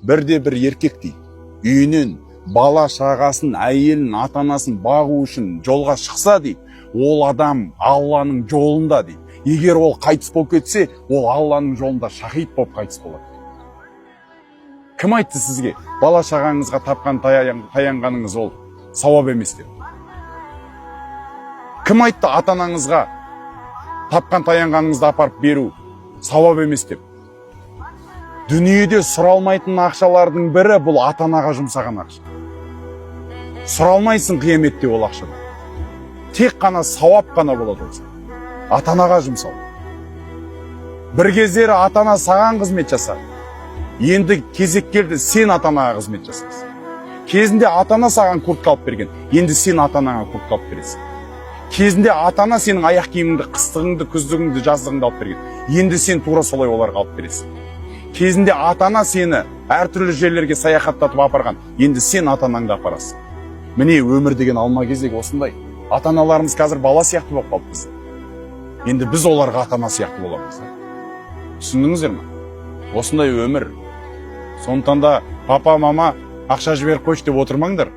бірде бір еркек дейді, үйінен бала шағасын, әйелін, ата-анасын бағу үшін жолға шықса дейді, ол адам Алланың жолында дейді. Егер ол қайтыс болып кетсе, ол Алланың жолында шахид болып қайтыс болады. Кім айтты сізге бала шағаңызға тапқан таянғаныңыз ол сауап емес деп? Кім айтты ата-анаңызға тапқан таянғаныңызды апарып беру сауап емес деп? Дүниеде сұралмайтын ақшалардың бірі бұл ата-анаға жұмсаған ақша. Сұралмайсың қияметте ол ақшаны. Тек қана сауап қана болады ол. Ата-анаға жұмсау. Бір кездері ата-ана саған қызмет жасады. Енді кезек келді, сен ата-анаға қызмет жасайсың. Кезінде ата-ана саған куртка алып берген, енді сен ата-анаға куртка алып бересің. Кезінде ата-ана сенің аяқ киіміңді, қыстығыңды, күздігіңді, жаздығыңды алып берген, енді сен тура солай оларға алып бересің. Кезінде ата-ана сені әртүрлі жерлерге саяхаттатып апарған, енді сен ата-анаңды апарасың. Міне өмір деген алма кезек осындай. Ата-аналарымыз қазір бала сияқты болып қалды бізде. Енді біз оларға ата-ана сияқты боламыз. Түсіндіңіздер ме? Осындай өмір. Сондықтан да папа, мама ақша жіберіп қойшы деп отырмаңдар.